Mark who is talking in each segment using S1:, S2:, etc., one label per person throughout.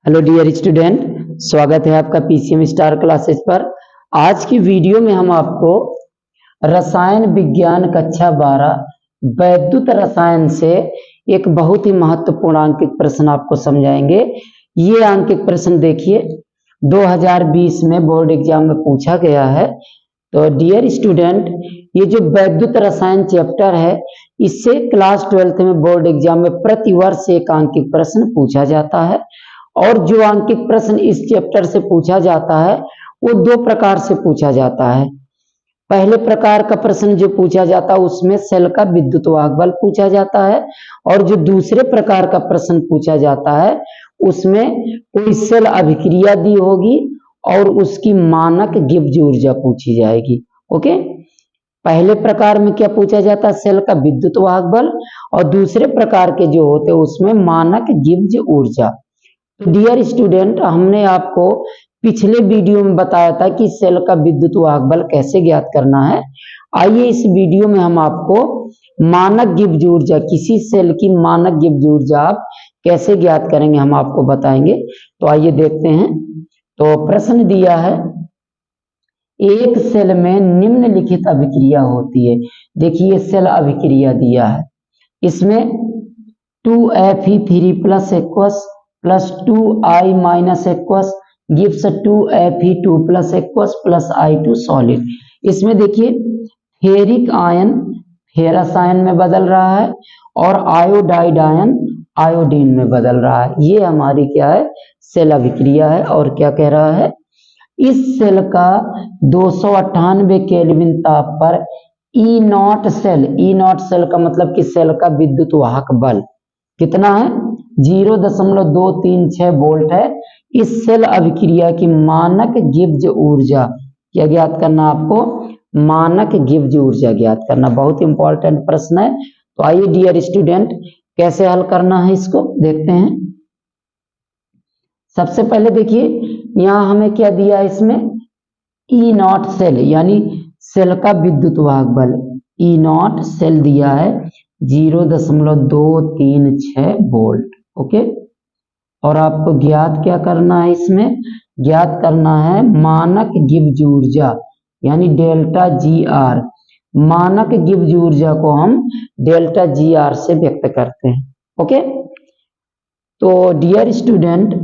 S1: Hello dear student, स्वागत है आपका पीसीएम स्टार क्लासेस पर। आज की वीडियो में हम आपको रसायन विज्ञान कक्षा 12 वैद्युत रसायन से एक बहुत ही महत्वपूर्ण अंकित प्रश्न आपको समझाएंगे। ये अंकित प्रश्न देखिए 2020 में बोर्ड एग्जाम में पूछा गया है। तो डियर स्टूडेंट, ये जो वैद्युत रसायन चैप्टर है, इससे क्लास 12th में बोर्ड एग्जाम में प्रतिवर्ष एक अंकित प्रश्न पूछा जाता है। और जो अंकित प्रश्न इस चैप्टर से पूछा जाता है वो दो प्रकार से पूछा जाता है। पहले प्रकार का प्रश्न जो पूछा जाता है उसमें सेल का विद्युत वाहक बल पूछा जाता है, और जो दूसरे प्रकार का प्रश्न पूछा जाता है उसमें कोई सेल अभिक्रिया दी होगी और उसकी मानक गिब्ज ऊर्जा पूछी जाएगी। ओके, पहले प्रकार में क्या पूछा जाता है? सेल का विद्युत वाहक बल, और दूसरे प्रकार के जो होते हैं उसमें मानक गिब्ज ऊर्जा। तो डियर स्टूडेंट, हमने आपको पिछले वीडियो में बताया था कि सेल का विद्युत वाहक बल कैसे ज्ञात करना है। आइए इस वीडियो में हम आपको मानक गिब्ज ऊर्जा, किसी सेल की मानक गिब्ज ऊर्जा आप कैसे ज्ञात करेंगे हम आपको बताएंगे। तो आइए देखते हैं। तो प्रश्न दिया है, एक सेल में निम्नलिखित अभिक्रिया होती है। देखिए सेल अभिक्रिया दिया है, इसमें 2Fe3+ aqueous plus 2I minus aqueous gives 2Fe2+ aqueous plus I2 solid. इसमें देखिए फेरिक आयन फेरस आयन में बदल रहा है और आयोडाइड आयन आयोडीन में बदल रहा है। ये हमारी क्या है? सेल अभिक्रिया है। और क्या कह रहा है? इस सेल का 298 केल्विन ताप पर E0 सेल का मतलब कि सेल का विद्युत वाहक बल कितना है? 0.236 वोल्ट है। इस सेल अभिक्रिया की मानक गिब्ज ऊर्जा क्या ज्ञात करना आपको? मानक गिब्ज ऊर्जा ज्ञात करना। बहुत इंपॉर्टेंट प्रश्न है। तो आइए डियर स्टूडेंट, कैसे हल करना है इसको देखते हैं। सबसे पहले देखिए यहां हमें क्या दिया है, इसमें E0 सेल यानी सेल का विद्युत वाहक बल E0 सेल दिया है 0.236 वोल्ट। ओके, और आपको ज्ञात क्या करना है? इसमें ज्ञात करना है मानक गिब्ज ऊर्जा यानी डेल्टा GR। मानक गिब्ज ऊर्जा को हम डेल्टा GR से व्यक्त करते हैं। ओके, तो डियर स्टूडेंट,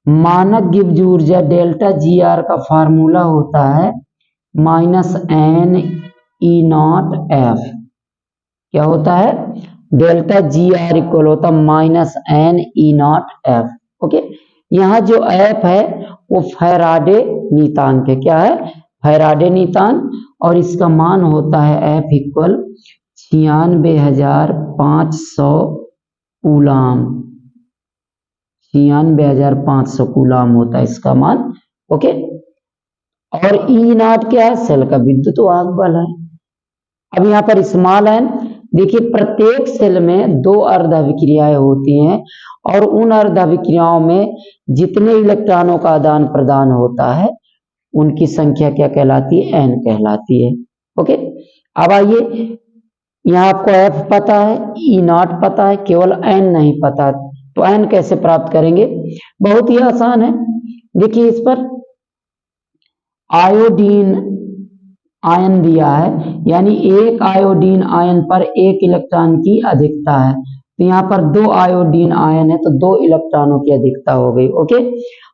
S1: मानक गिब्ज ऊर्जा डेल्टा GR का फार्मूला होता है -N E0F। क्या होता है? डेल्टा GR इक्वल होता -N E0F। ओके, यहाँ जो F है वो फैराडे नीतांक है। क्या है? फैराडे नीतांक, और इसका मान होता है F इक्वल 96,500 कूलाम। 96,500 कूलाम होता है इसका मान। ओके, और E0 क्या है? सेल का विद्युत वाहक बल है। अब यहाँ पर स्मॉल n, देखिए प्रत्येक सेल में दो अर्ध अभिक्रियाएं होती हैं, और उन अर्ध अभिक्रियाओं में जितने इलेक्ट्रॉनों का आदान प्रदान होता है उनकी संख्या क्या कहलाती है? n कहलाती है। ओके, अब आइए, यहाँ आपको F पता है, E0 पता है, केवल n नहीं पता। तो n कैसे प्राप्त करेंगे? बहुत ही आसान है। देखिए इस पर आयोडीन आयन दिया है, यानी एक आयोडीन आयन पर एक इलेक्ट्रॉन की अधिकता है। तो यहाँ पर 2 आयोडीन आयन है तो 2 इलेक्ट्रॉनों की अधिकता हो गई। ओके,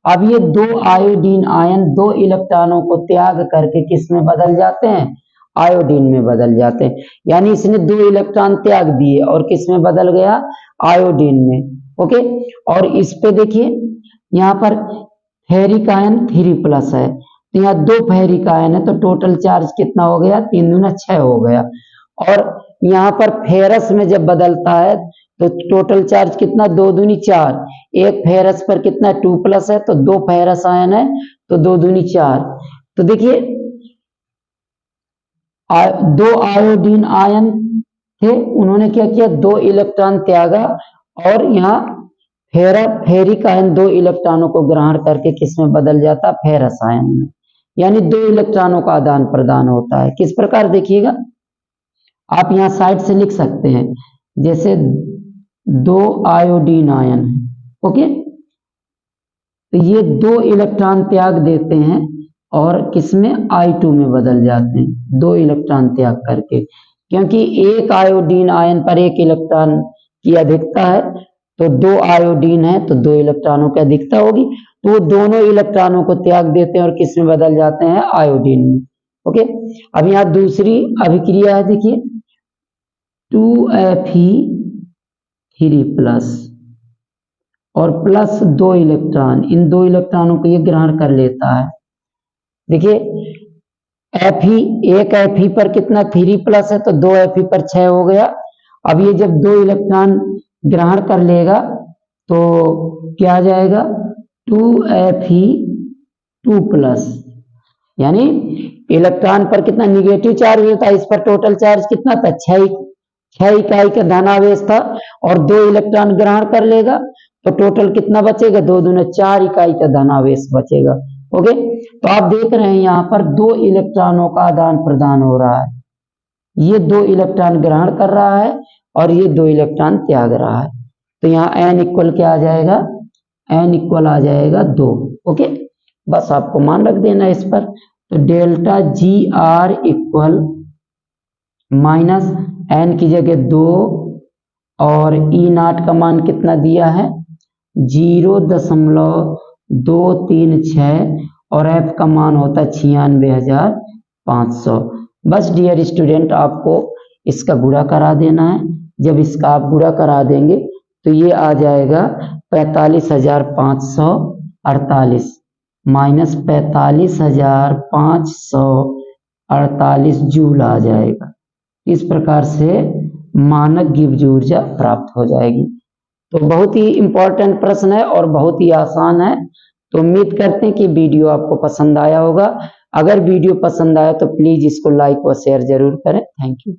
S1: अब ये 2 आयोडीन आयन 2 इलेक्ट्रॉनों को त्याग करके किस में बदल जाते हैं? आयोडीन में बदल जाते हैं। यानी इसने 2 इलेक्ट्रॉन त्याग दिए और किस में बदल गया? आयोडीन में। ओके, और इस पे देखिए यहाँ पर फेरिक आयन 3+ है, तो यहाँ 2 फेरिक आयन है तो टोटल चार्ज कितना हो गया? 3 दूना 6 हो गया। और यहाँ पर फेरस में जब बदलता है तो टोटल चार्ज कितना? 2 दूनी 4। एक फेरस पर कितना? 2+ है तो 2 फेरस आयन है तो 2 दूनी 4। तो देखिए 2 आयोडीन आयन थे, उन्होंने क्या किया? 2 इलेक्ट्रॉन त्यागा, और यहाँ फेरिक आयन 2 इलेक्ट्रॉनों को ग्रहण करके किस में बदल जाता? फेरस आयन में। यानी 2 इलेक्ट्रॉनों का आदान प्रदान होता है। किस प्रकार? देखिएगा, आप यहाँ साइड से लिख सकते हैं, जैसे 2 आयोडीन आयन है। ओके, तो ये 2 इलेक्ट्रॉन त्याग देते हैं और किसमें I2 में बदल जाते हैं 2 इलेक्ट्रॉन त्याग करके, क्योंकि एक आयोडीन आयन पर 1 इलेक्ट्रॉन की अधिकता है, तो 2 आयोडीन है तो 2 इलेक्ट्रॉनों की अधिकता होगी, तो वो दोनों इलेक्ट्रॉनों को त्याग देते हैं और किस में बदल जाते हैं आयोडीन में। ओके, अब यहाँ दूसरी अभिक्रिया है, देखिए 2Fe3+ और प्लस 2 इलेक्ट्रॉन, इन 2 इलेक्ट्रॉनों को ये ग्रहण कर लेता है। देखिए Fe, एक Fe पर कितना 3+ है तो 2 Fe पर 6 हो गया। अब ये जब 2 इलेक्ट्रॉन ग्रहण कर लेगा तो क्या आ जाएगा 2Fe2+, यानी इलेक्ट्रॉन पर कितना निगेटिव चार्ज होता है, इस पर टोटल चार्ज कितना था 6 इकाई का धनावेश था, और 2 इलेक्ट्रॉन ग्रहण कर लेगा तो टोटल कितना बचेगा 2 दूने 4 इकाई का धनावेश बचेगा। ओके, तो आप देख रहे हैं यहाँ पर 2 इलेक्ट्रॉनों का आदान प्रदान हो रहा है, ये 2 इलेक्ट्रॉन ग्रहण कर रहा है और ये 2 इलेक्ट्रॉन त्याग रहा है, तो यहाँ n इक्वल क्या आ जाएगा, n इक्वल आ जाएगा 2। ओके, बस आपको मान रख देना इस पर, तो delta GR equal minus n की जगह 2 और E0 का मान कितना दिया है 0.236 और F का मान होता है 96,500। बस डियर स्टूडेंट, आपको इसका गुणा करा देना है, जब इसका आप गुणा करा देंगे तो ये आ जाएगा 45,548 माइनस 45,548 जूल आ जाएगा। इस प्रकार से मानक गिब्ज ऊर्जा प्राप्त हो जाएगी। तो बहुत ही इंपॉर्टेंट प्रश्न है और बहुत ही आसान है, तो उम्मीद करते हैं कि वीडियो आपको पसंद आया होगा। अगर वीडियो पसंद आया तो प्लीज इसको लाइक व शेयर जरूर करें। Thank you.